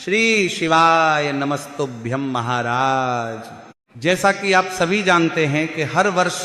श्री शिवाय नमस्तुभ्यम महाराज। जैसा कि आप सभी जानते हैं कि हर वर्ष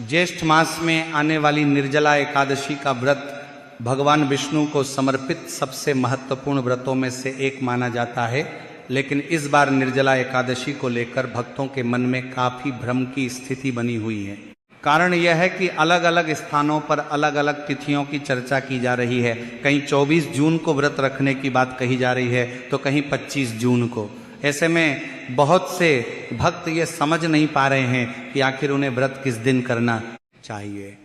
ज्येष्ठ मास में आने वाली निर्जला एकादशी का व्रत भगवान विष्णु को समर्पित सबसे महत्वपूर्ण व्रतों में से एक माना जाता है। लेकिन इस बार निर्जला एकादशी को लेकर भक्तों के मन में काफी भ्रम की स्थिति बनी हुई है। कारण यह है कि अलग अलग स्थानों पर अलग अलग तिथियों की चर्चा की जा रही है। कहीं 24 जून को व्रत रखने की बात कही जा रही है तो कहीं 25 जून को। ऐसे में बहुत से भक्त ये समझ नहीं पा रहे हैं कि आखिर उन्हें व्रत किस दिन करना चाहिए,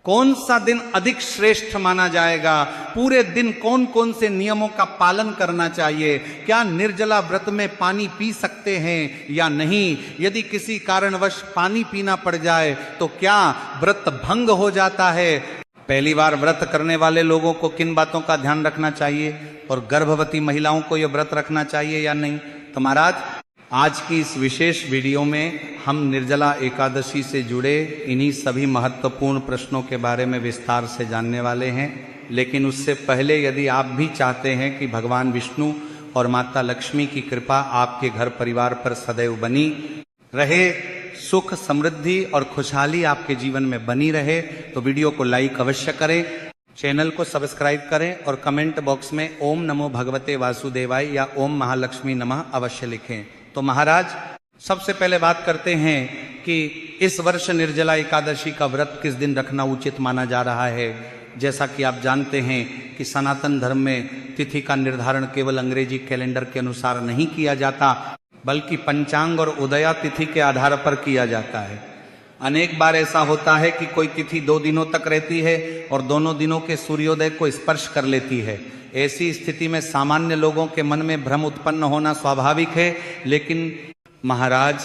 कौन सा दिन अधिक श्रेष्ठ माना जाएगा, पूरे दिन कौन कौन से नियमों का पालन करना चाहिए, क्या निर्जला व्रत में पानी पी सकते हैं या नहीं, यदि किसी कारणवश पानी पीना पड़ जाए तो क्या व्रत भंग हो जाता है। पहली बार व्रत करने वाले लोगों को किन बातों का ध्यान रखना चाहिए और गर्भवती महिलाओं को यह व्रत रखना चाहिए या नहीं। तो महाराज, आज की इस विशेष वीडियो में हम निर्जला एकादशी से जुड़े इन्हीं सभी महत्वपूर्ण प्रश्नों के बारे में विस्तार से जानने वाले हैं। लेकिन उससे पहले यदि आप भी चाहते हैं कि भगवान विष्णु और माता लक्ष्मी की कृपा आपके घर परिवार पर सदैव बनी रहे, सुख समृद्धि और खुशहाली आपके जीवन में बनी रहे, तो वीडियो को लाइक अवश्य करें, चैनल को सब्सक्राइब करें और कमेंट बॉक्स में ओम नमो भगवते वासुदेवाय या ओम महालक्ष्मी नमः अवश्य लिखें। तो महाराज, सबसे पहले बात करते हैं कि इस वर्ष निर्जला एकादशी का व्रत किस दिन रखना उचित माना जा रहा है। जैसा कि आप जानते हैं कि सनातन धर्म में तिथि का निर्धारण केवल अंग्रेजी कैलेंडर के अनुसार नहीं किया जाता, बल्कि पंचांग और उदया तिथि के आधार पर किया जाता है। अनेक बार ऐसा होता है कि कोई तिथि 2 दिनों तक रहती है और दोनों दिनों के सूर्योदय को स्पर्श कर लेती है। ऐसी स्थिति में सामान्य लोगों के मन में भ्रम उत्पन्न होना स्वाभाविक है। लेकिन महाराज,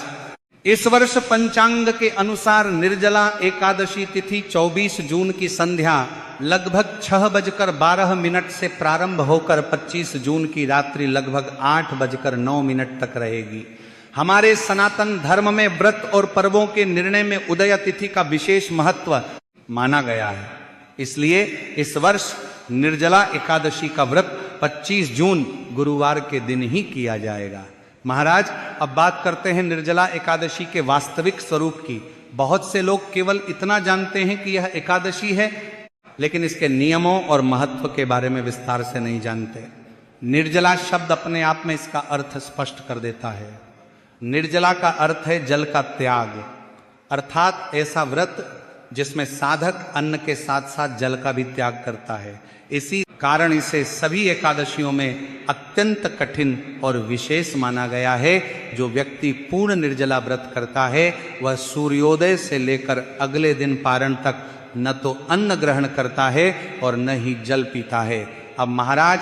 इस वर्ष पंचांग के अनुसार निर्जला एकादशी तिथि 24 जून की संध्या लगभग 6:12 से प्रारंभ होकर 25 जून की रात्रि लगभग 8:09 तक रहेगी। हमारे सनातन धर्म में व्रत और पर्वों के निर्णय में उदय तिथि का विशेष महत्व माना गया है। इसलिए इस वर्ष निर्जला एकादशी का व्रत 25 जून गुरुवार के दिन ही किया जाएगा। महाराज, अब बात करते हैं निर्जला एकादशी के वास्तविक स्वरूप की। बहुत से लोग केवल इतना जानते हैं कि यह एकादशी है, लेकिन इसके नियमों और महत्व के बारे में विस्तार से नहीं जानते। निर्जला शब्द अपने आप में इसका अर्थ स्पष्ट कर देता है। निर्जला का अर्थ है जल का त्याग, अर्थात ऐसा व्रत जिसमें साधक अन्न के साथ साथ जल का भी त्याग करता है। इसी कारण इसे सभी एकादशियों में अत्यंत कठिन और विशेष माना गया है। जो व्यक्ति पूर्ण निर्जला व्रत करता है वह सूर्योदय से लेकर अगले दिन पारण तक न तो अन्न ग्रहण करता है और न ही जल पीता है। अब महाराज,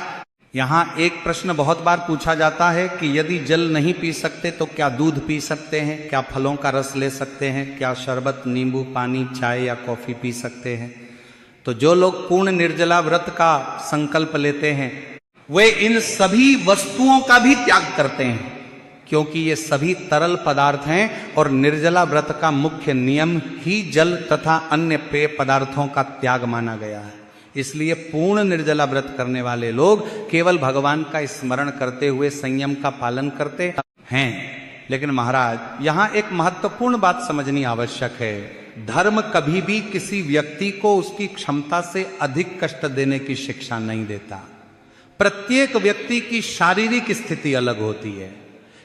यहाँ एक प्रश्न बहुत बार पूछा जाता है कि यदि जल नहीं पी सकते तो क्या दूध पी सकते हैं, क्या फलों का रस ले सकते हैं, क्या शरबत, नींबू पानी, चाय या कॉफी पी सकते हैं। तो जो लोग पूर्ण निर्जला व्रत का संकल्प लेते हैं वे इन सभी वस्तुओं का भी त्याग करते हैं, क्योंकि ये सभी तरल पदार्थ हैं और निर्जला व्रत का मुख्य नियम ही जल तथा अन्य पेय पदार्थों का त्याग माना गया है। इसलिए पूर्ण निर्जला व्रत करने वाले लोग केवल भगवान का स्मरण करते हुए संयम का पालन करते हैं। लेकिन महाराज, यहाँ एक महत्वपूर्ण बात समझनी आवश्यक है। धर्म कभी भी किसी व्यक्ति को उसकी क्षमता से अधिक कष्ट देने की शिक्षा नहीं देता। प्रत्येक व्यक्ति की शारीरिक स्थिति अलग होती है।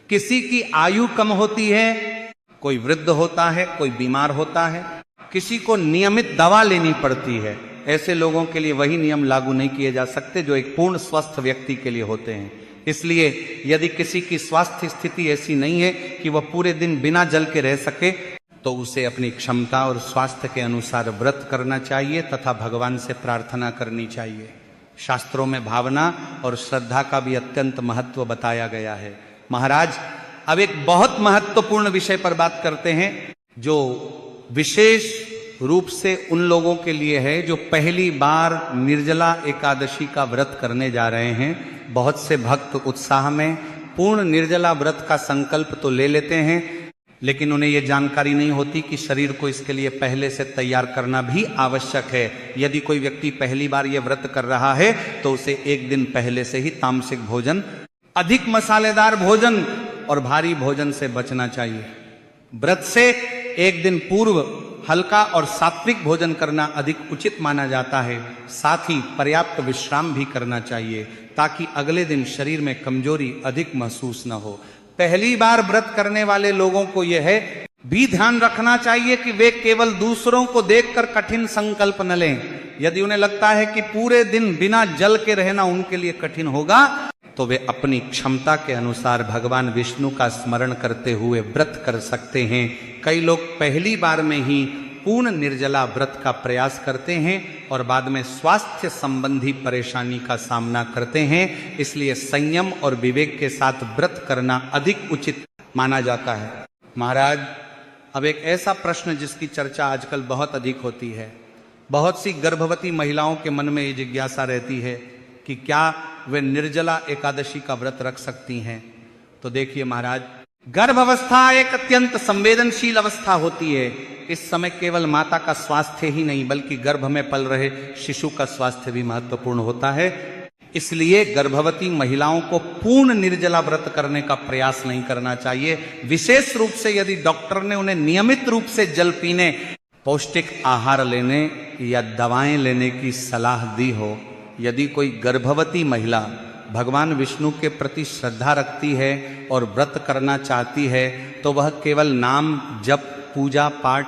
किसी की आयु कम होती है, कोई वृद्ध होता है, कोई बीमार होता है, किसी को नियमित दवा लेनी पड़ती है। ऐसे लोगों के लिए वही नियम लागू नहीं किए जा सकते जो एक पूर्ण स्वस्थ व्यक्ति के लिए होते हैं। इसलिए यदि किसी की स्वास्थ्य स्थिति ऐसी नहीं है कि वह पूरे दिन बिना जल के रह सके, तो उसे अपनी क्षमता और स्वास्थ्य के अनुसार व्रत करना चाहिए तथा भगवान से प्रार्थना करनी चाहिए। शास्त्रों में भावना और श्रद्धा का भी अत्यंत महत्व बताया गया है। महाराज, अब एक बहुत महत्वपूर्ण विषय पर बात करते हैं जो विशेष रूप से उन लोगों के लिए है जो पहली बार निर्जला एकादशी का व्रत करने जा रहे हैं। बहुत से भक्त उत्साह में पूर्ण निर्जला व्रत का संकल्प तो ले लेते हैं, लेकिन उन्हें यह जानकारी नहीं होती कि शरीर को इसके लिए पहले से तैयार करना भी आवश्यक है। यदि कोई व्यक्ति पहली बार यह व्रत कर रहा है तो उसे एक दिन पहले से ही तामसिक भोजन अधिक मसालेदार भोजन और भारी भोजन से बचना चाहिए। व्रत से एक दिन पूर्व हल्का और सात्विक भोजन करना अधिक उचित माना जाता है। साथ ही पर्याप्त विश्राम भी करना चाहिए ताकि अगले दिन शरीर में कमजोरी अधिक महसूस न हो। पहली बार व्रत करने वाले लोगों को यह भी ध्यान रखना चाहिए कि वे केवल दूसरों को देखकर कठिन संकल्प न लें। यदि उन्हें लगता है कि पूरे दिन बिना जल के रहना उनके लिए कठिन होगा तो वे अपनी क्षमता के अनुसार भगवान विष्णु का स्मरण करते हुए व्रत कर सकते हैं। कई लोग पहली बार में ही पूर्ण निर्जला व्रत का प्रयास करते हैं और बाद में स्वास्थ्य संबंधी परेशानी का सामना करते हैं। इसलिए संयम और विवेक के साथ व्रत करना अधिक उचित माना जाता है। महाराज, अब एक ऐसा प्रश्न जिसकी चर्चा आजकल बहुत अधिक होती है। बहुत सी गर्भवती महिलाओं के मन में ये जिज्ञासा रहती है कि क्या वे निर्जला एकादशी का व्रत रख सकती हैं। तो देखिए महाराज, गर्भावस्था एक अत्यंत संवेदनशील अवस्था होती है। इस समय केवल माता का स्वास्थ्य ही नहीं बल्कि गर्भ में पल रहे शिशु का स्वास्थ्य भी महत्वपूर्ण होता है। इसलिए गर्भवती महिलाओं को पूर्ण निर्जला व्रत करने का प्रयास नहीं करना चाहिए। विशेष रूप से यदि डॉक्टर ने उन्हें नियमित रूप से जल पीने, पौष्टिक आहार लेने या दवाएं लेने की सलाह दी हो। यदि कोई गर्भवती महिला भगवान विष्णु के प्रति श्रद्धा रखती है और व्रत करना चाहती है तो वह केवल नाम जप, पूजा पाठ,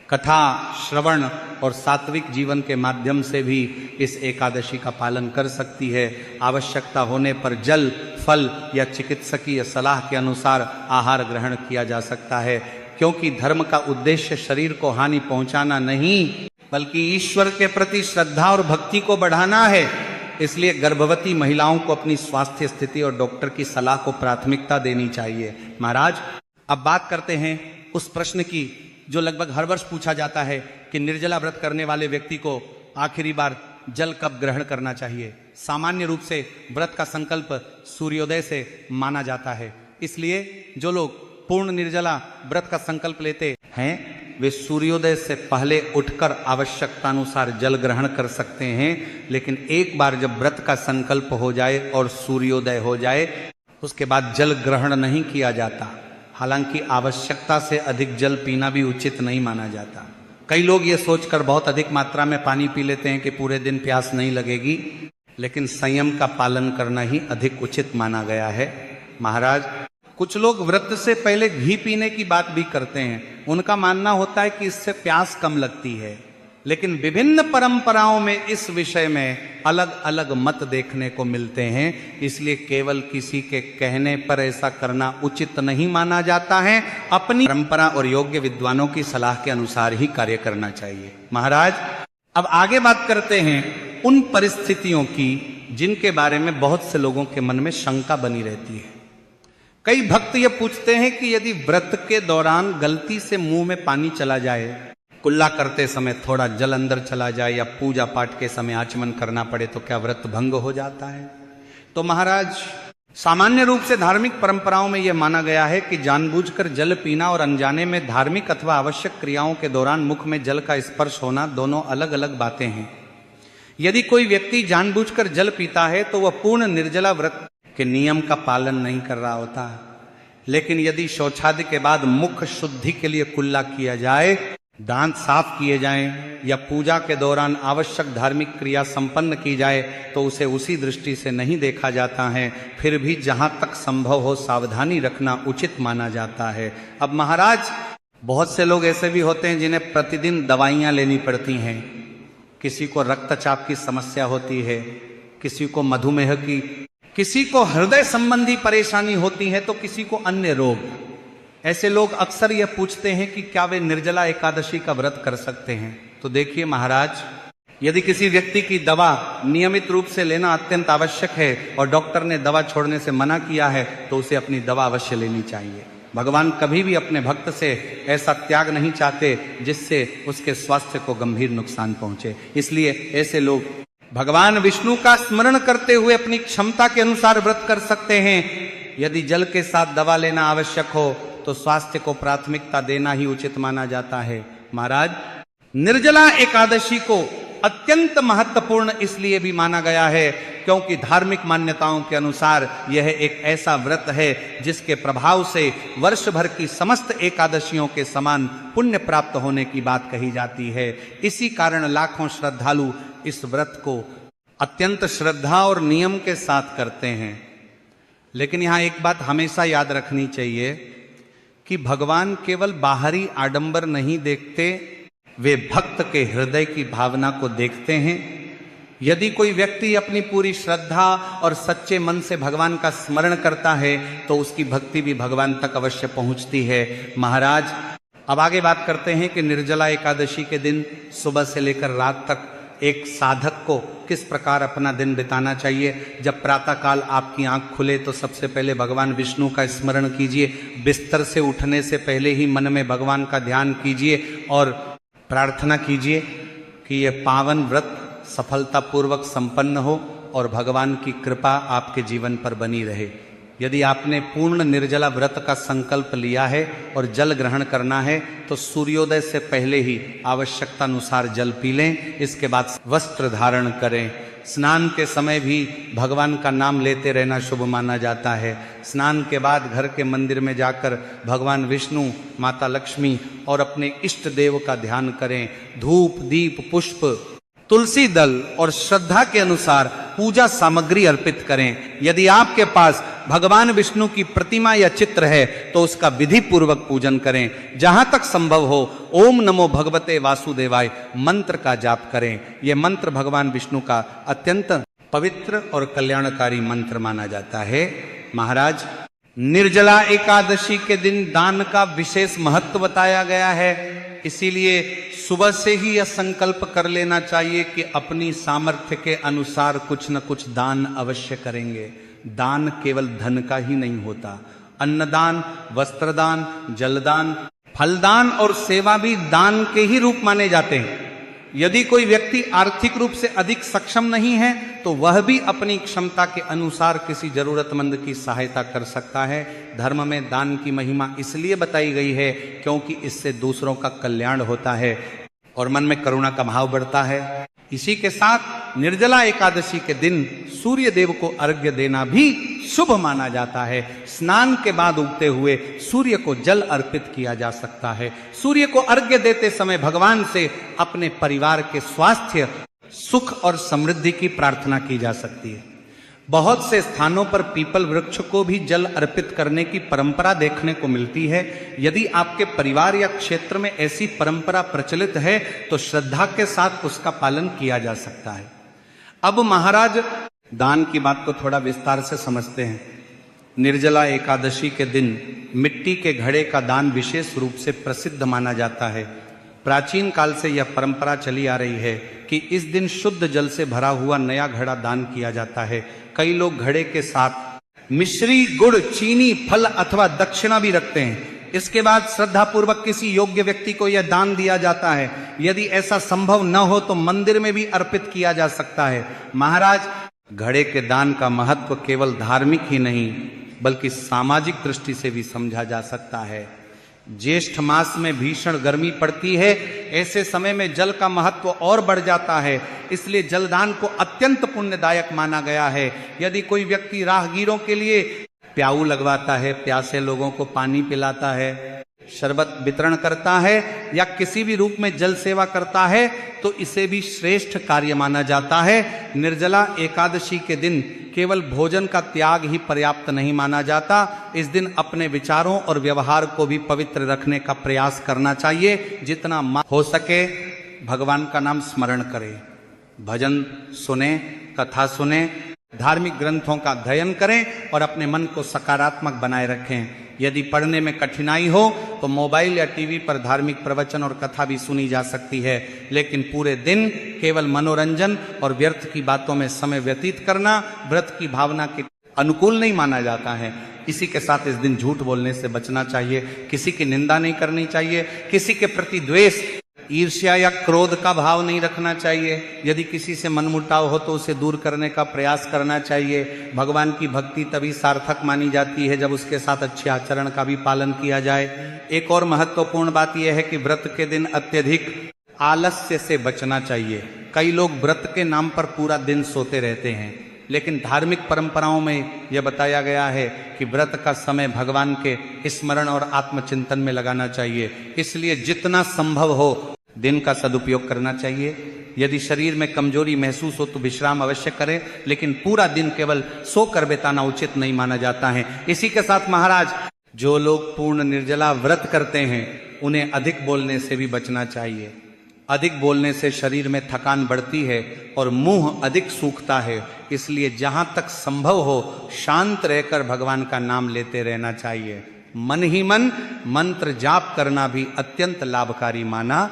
कथा श्रवण और सात्विक जीवन के माध्यम से भी इस एकादशी का पालन कर सकती है। आवश्यकता होने पर जल, फल या चिकित्सकीय सलाह के अनुसार आहार ग्रहण किया जा सकता है, क्योंकि धर्म का उद्देश्य शरीर को हानि पहुंचाना नहीं बल्कि ईश्वर के प्रति श्रद्धा और भक्ति को बढ़ाना है। इसलिए गर्भवती महिलाओं को अपनी स्वास्थ्य स्थिति और डॉक्टर की सलाह को प्राथमिकता देनी चाहिए। महाराज, अब बात करते हैं उस प्रश्न की जो लगभग हर वर्ष पूछा जाता है कि निर्जला व्रत करने वाले व्यक्ति को आखिरी बार जल कब ग्रहण करना चाहिए। सामान्य रूप से व्रत का संकल्प सूर्योदय से माना जाता है। इसलिए जो लोग पूर्ण निर्जला व्रत का संकल्प लेते हैं वे सूर्योदय से पहले उठकर आवश्यकतानुसार जल ग्रहण कर सकते हैं। लेकिन एक बार जब व्रत का संकल्प हो जाए और सूर्योदय हो जाए उसके बाद जल ग्रहण नहीं किया जाता। हालांकि आवश्यकता से अधिक जल पीना भी उचित नहीं माना जाता। कई लोग ये सोचकर बहुत अधिक मात्रा में पानी पी लेते हैं कि पूरे दिन प्यास नहीं लगेगी, लेकिन संयम का पालन करना ही अधिक उचित माना गया है। महाराज, कुछ लोग व्रत से पहले घी पीने की बात भी करते हैं। उनका मानना होता है कि इससे प्यास कम लगती है, लेकिन विभिन्न परंपराओं में इस विषय में अलग अलग मत देखने को मिलते हैं। इसलिए केवल किसी के कहने पर ऐसा करना उचित नहीं माना जाता है। अपनी परंपरा और योग्य विद्वानों की सलाह के अनुसार ही कार्य करना चाहिए। महाराज, अब आगे बात करते हैं उन परिस्थितियों की जिनके बारे में बहुत से लोगों के मन में शंका बनी रहती है। कई भक्त ये पूछते हैं कि यदि व्रत के दौरान गलती से मुंह में पानी चला जाए, कुल्ला करते समय थोड़ा जल अंदर चला जाए या पूजा पाठ के समय आचमन करना पड़े तो क्या व्रत भंग हो जाता है। तो महाराज, सामान्य रूप से धार्मिक परंपराओं में यह माना गया है कि जानबूझकर जल पीना और अनजाने में धार्मिक अथवा आवश्यक क्रियाओं के दौरान मुख में जल का स्पर्श होना दोनों अलग अलग बातें हैं। यदि कोई व्यक्ति जानबूझकर जल पीता है तो वह पूर्ण निर्जला व्रत के नियम का पालन नहीं कर रहा होता। लेकिन यदि शौचादि के बाद मुख शुद्धि के लिए कुल्ला किया जाए, दांत साफ किए जाएं या पूजा के दौरान आवश्यक धार्मिक क्रिया संपन्न की जाए तो उसे उसी दृष्टि से नहीं देखा जाता है। फिर भी जहां तक संभव हो सावधानी रखना उचित माना जाता है। अब महाराज, बहुत से लोग ऐसे भी होते हैं जिन्हें प्रतिदिन दवाइयां लेनी पड़ती हैं। किसी को रक्तचाप की समस्या होती है, किसी को मधुमेह की, किसी को हृदय संबंधी परेशानी होती है तो किसी को अन्य रोग। ऐसे लोग अक्सर यह पूछते हैं कि क्या वे निर्जला एकादशी का व्रत कर सकते हैं। तो देखिए महाराज, यदि किसी व्यक्ति की दवा नियमित रूप से लेना अत्यंत आवश्यक है और डॉक्टर ने दवा छोड़ने से मना किया है तो उसे अपनी दवा अवश्य लेनी चाहिए। भगवान कभी भी अपने भक्त से ऐसा त्याग नहीं चाहते जिससे उसके स्वास्थ्य को गंभीर नुकसान पहुंचे। इसलिए ऐसे लोग भगवान विष्णु का स्मरण करते हुए अपनी क्षमता के अनुसार व्रत कर सकते हैं। यदि जल के साथ दवा लेना आवश्यक हो तो स्वास्थ्य को प्राथमिकता देना ही उचित माना जाता है। महाराज, निर्जला एकादशी को अत्यंत महत्वपूर्ण इसलिए भी माना गया है क्योंकि धार्मिक मान्यताओं के अनुसार यह एक ऐसा व्रत है जिसके प्रभाव से वर्ष भर की समस्त एकादशियों के समान पुण्य प्राप्त होने की बात कही जाती है। इसी कारण लाखों श्रद्धालु इस व्रत को अत्यंत श्रद्धा और नियम के साथ करते हैं। लेकिन यहां एक बात हमेशा याद रखनी चाहिए कि भगवान केवल बाहरी आडंबर नहीं देखते, वे भक्त के हृदय की भावना को देखते हैं। यदि कोई व्यक्ति अपनी पूरी श्रद्धा और सच्चे मन से भगवान का स्मरण करता है तो उसकी भक्ति भी भगवान तक अवश्य पहुंचती है। महाराज, अब आगे बात करते हैं कि निर्जला एकादशी के दिन सुबह से लेकर रात तक एक साधक को किस प्रकार अपना दिन बिताना चाहिए। जब प्रातःकाल आपकी आंख खुले तो सबसे पहले भगवान विष्णु का स्मरण कीजिए। बिस्तर से उठने से पहले ही मन में भगवान का ध्यान कीजिए और प्रार्थना कीजिए कि यह पावन व्रत सफलतापूर्वक संपन्न हो और भगवान की कृपा आपके जीवन पर बनी रहे। यदि आपने पूर्ण निर्जला व्रत का संकल्प लिया है और जल ग्रहण करना है तो सूर्योदय से पहले ही आवश्यकता अनुसार जल पी लें। इसके बाद वस्त्र धारण करें। स्नान के समय भी भगवान का नाम लेते रहना शुभ माना जाता है। स्नान के बाद घर के मंदिर में जाकर भगवान विष्णु, माता लक्ष्मी और अपने इष्ट देव का ध्यान करें। धूप, दीप, पुष्प, तुलसी दल और श्रद्धा के अनुसार पूजा सामग्री अर्पित करें। यदि आपके पास भगवान विष्णु की प्रतिमा या चित्र है तो उसका विधि पूर्वक पूजन करें। जहां तक संभव हो ओम नमो भगवते वासुदेवाय मंत्र का जाप करें। यह मंत्र भगवान विष्णु का अत्यंत पवित्र और कल्याणकारी मंत्र माना जाता है। महाराज, निर्जला एकादशी के दिन दान का विशेष महत्व बताया गया है। इसीलिए सुबह से ही यह संकल्प कर लेना चाहिए कि अपनी सामर्थ्य के अनुसार कुछ न कुछ दान अवश्य करेंगे। दान केवल धन का ही नहीं होता, अन्नदान, वस्त्रदान, जलदान, फलदान और सेवा भी दान के ही रूप माने जाते हैं। यदि कोई व्यक्ति आर्थिक रूप से अधिक सक्षम नहीं है तो वह भी अपनी क्षमता के अनुसार किसी जरूरतमंद की सहायता कर सकता है। धर्म में दान की महिमा इसलिए बताई गई है क्योंकि इससे दूसरों का कल्याण होता है और मन में करुणा का भाव बढ़ता है। इसी के साथ निर्जला एकादशी के दिन सूर्य देव को अर्घ्य देना भी शुभ माना जाता है। स्नान के बाद उगते हुए सूर्य को जल अर्पित किया जा सकता है। सूर्य को अर्घ्य देते समय भगवान से अपने परिवार के स्वास्थ्य, सुख और समृद्धि की प्रार्थना की जा सकती है। बहुत से स्थानों पर पीपल वृक्ष को भी जल अर्पित करने की परंपरा देखने को मिलती है। यदि आपके परिवार या क्षेत्र में ऐसी परंपरा प्रचलित है तो श्रद्धा के साथ उसका पालन किया जा सकता है। अब महाराज, दान की बात को थोड़ा विस्तार से समझते हैं। निर्जला एकादशी के दिन मिट्टी के घड़े का दान विशेष रूप से प्रसिद्ध माना जाता है। प्राचीन काल से यह परंपरा चली आ रही है कि इस दिन शुद्ध जल से भरा हुआ नया घड़ा दान किया जाता है। कई लोग घड़े के साथ मिश्री, गुड़, चीनी, फल अथवा दक्षिणा भी रखते हैं। इसके बाद श्रद्धा पूर्वक किसी योग्य व्यक्ति को यह दान दिया जाता है। यदि ऐसा संभव न हो तो मंदिर में भी अर्पित किया जा सकता है। महाराज, घड़े के दान का महत्व केवल धार्मिक ही नहीं बल्कि सामाजिक दृष्टि से भी समझा जा सकता है। ज्येष्ठ मास में भीषण गर्मी पड़ती है, ऐसे समय में जल का महत्व और बढ़ जाता है। इसलिए जलदान को अत्यंत पुण्यदायक माना गया है। यदि कोई व्यक्ति राहगीरों के लिए प्याऊ लगवाता है, प्यासे लोगों को पानी पिलाता है, शरबत वितरण करता है या किसी भी रूप में जल सेवा करता है तो इसे भी श्रेष्ठ कार्य माना जाता है। निर्जला एकादशी के दिन केवल भोजन का त्याग ही पर्याप्त नहीं माना जाता। इस दिन अपने विचारों और व्यवहार को भी पवित्र रखने का प्रयास करना चाहिए। जितना हो सके भगवान का नाम स्मरण करें, भजन सुने, कथा सुने, धार्मिक ग्रंथों का अध्ययन करें और अपने मन को सकारात्मक बनाए रखें। यदि पढ़ने में कठिनाई हो तो मोबाइल या टीवी पर धार्मिक प्रवचन और कथा भी सुनी जा सकती है, लेकिन पूरे दिन केवल मनोरंजन और व्यर्थ की बातों में समय व्यतीत करना व्रत की भावना के अनुकूल नहीं माना जाता है। इसी के साथ इस दिन झूठ बोलने से बचना चाहिए, किसी की निंदा नहीं करनी चाहिए, किसी के प्रति द्वेष, ईर्ष्या या क्रोध का भाव नहीं रखना चाहिए। यदि किसी से मनमुटाव हो तो उसे दूर करने का प्रयास करना चाहिए। भगवान की भक्ति तभी सार्थक मानी जाती है जब उसके साथ अच्छे आचरण का भी पालन किया जाए। एक और महत्वपूर्ण बात यह है कि व्रत के दिन अत्यधिक आलस्य से बचना चाहिए। कई लोग व्रत के नाम पर पूरा दिन सोते रहते हैं। लेकिन धार्मिक परंपराओं में यह बताया गया है कि व्रत का समय भगवान के स्मरण और आत्मचिंतन में लगाना चाहिए। इसलिए जितना संभव हो दिन का सदुपयोग करना चाहिए। यदि शरीर में कमजोरी महसूस हो तो विश्राम अवश्य करें, लेकिन पूरा दिन केवल सोकर बिताना उचित नहीं माना जाता है। इसी के साथ महाराज, जो लोग पूर्ण निर्जला व्रत करते हैं उन्हें अधिक बोलने से भी बचना चाहिए। अधिक बोलने से शरीर में थकान बढ़ती है और मुंह अधिक सूखता है। इसलिए जहां तक संभव हो शांत रहकर भगवान का नाम लेते रहना चाहिए। मन ही मन मंत्र जाप करना भी अत्यंत लाभकारी माना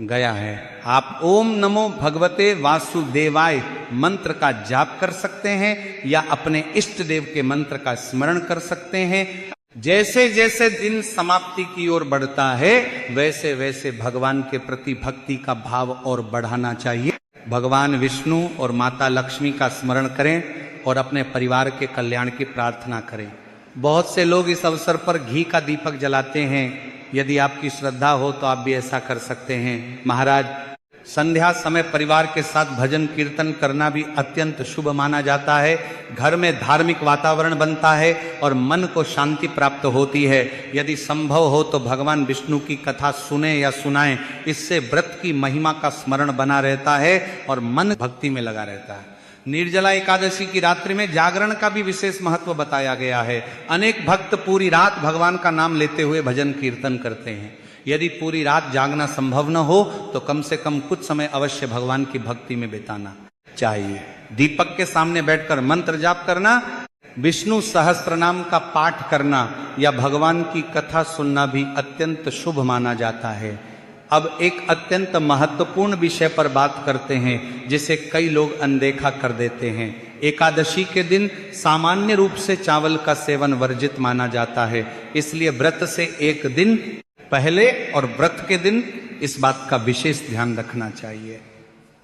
गया है। आप ओम नमो भगवते वासुदेवाय मंत्र का जाप कर सकते हैं या अपने इष्ट देव के मंत्र का स्मरण कर सकते हैं। जैसे जैसे दिन समाप्ति की ओर बढ़ता है वैसे वैसे भगवान के प्रति भक्ति का भाव और बढ़ाना चाहिए। भगवान विष्णु और माता लक्ष्मी का स्मरण करें और अपने परिवार के कल्याण की प्रार्थना करें। बहुत से लोग इस अवसर पर घी का दीपक जलाते हैं। यदि आपकी श्रद्धा हो तो आप भी ऐसा कर सकते हैं। महाराज, संध्या समय परिवार के साथ भजन कीर्तन करना भी अत्यंत शुभ माना जाता है। घर में धार्मिक वातावरण बनता है और मन को शांति प्राप्त होती है। यदि संभव हो तो भगवान विष्णु की कथा सुने या सुनाएं। इससे व्रत की महिमा का स्मरण बना रहता है और मन भक्ति में लगा रहता है। निर्जला एकादशी की रात्रि में जागरण का भी विशेष महत्व बताया गया है। अनेक भक्त पूरी रात भगवान का नाम लेते हुए भजन कीर्तन करते हैं। यदि पूरी रात जागना संभव न हो तो कम से कम कुछ समय अवश्य भगवान की भक्ति में बिताना चाहिए। दीपक के सामने बैठकर मंत्र जाप करना, विष्णु सहस्त्रनाम का पाठ करना या भगवान की कथा सुनना भी अत्यंत शुभ माना जाता है। अब एक अत्यंत महत्वपूर्ण विषय पर बात करते हैं जिसे कई लोग अनदेखा कर देते हैं। एकादशी के दिन सामान्य रूप से चावल का सेवन वर्जित माना जाता है। इसलिए व्रत से एक दिन पहले और व्रत के दिन इस बात का विशेष ध्यान रखना चाहिए।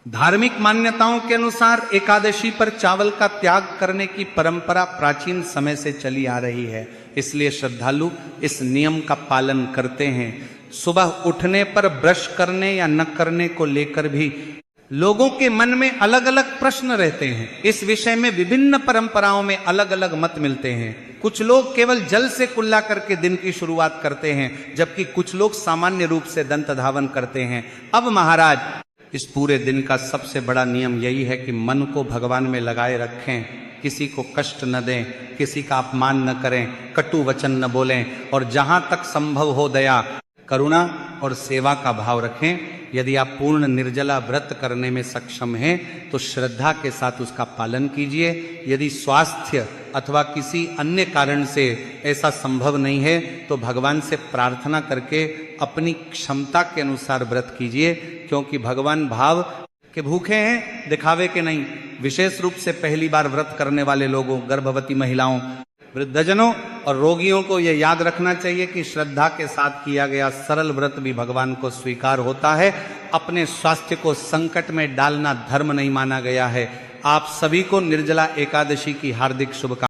धार्मिक मान्यताओं के अनुसार एकादशी पर चावल का त्याग करने की परंपरा प्राचीन समय से चली आ रही है। इसलिए श्रद्धालु इस नियम का पालन करते हैं। सुबह उठने पर ब्रश करने या न करने को लेकर भी लोगों के मन में अलग अलग प्रश्न रहते हैं। इस विषय में विभिन्न परंपराओं में अलग अलग मत मिलते हैं। कुछ लोग केवल जल से कुल्ला करके दिन की शुरुआत करते हैं, जबकि कुछ लोग सामान्य रूप से दंत धावन करते हैं। अब महाराज, इस पूरे दिन का सबसे बड़ा नियम यही है कि मन को भगवान में लगाए रखें, किसी को कष्ट न दें, किसी का अपमान न करें, कटु वचन न बोलें और जहां तक संभव हो दया, करुणा और सेवा का भाव रखें। यदि आप पूर्ण निर्जला व्रत करने में सक्षम हैं तो श्रद्धा के साथ उसका पालन कीजिए। यदि स्वास्थ्य अथवा किसी अन्य कारण से ऐसा संभव नहीं है तो भगवान से प्रार्थना करके अपनी क्षमता के अनुसार व्रत कीजिए, क्योंकि भगवान भाव के भूखे हैं, दिखावे के नहीं। विशेष रूप से पहली बार व्रत करने वाले लोगों, गर्भवती महिलाओं, वृद्धजनों और रोगियों को यह याद रखना चाहिए कि श्रद्धा के साथ किया गया सरल व्रत भी भगवान को स्वीकार होता है। अपने स्वास्थ्य को संकट में डालना धर्म नहीं माना गया है। आप सभी को निर्जला एकादशी की हार्दिक शुभकामनाएं।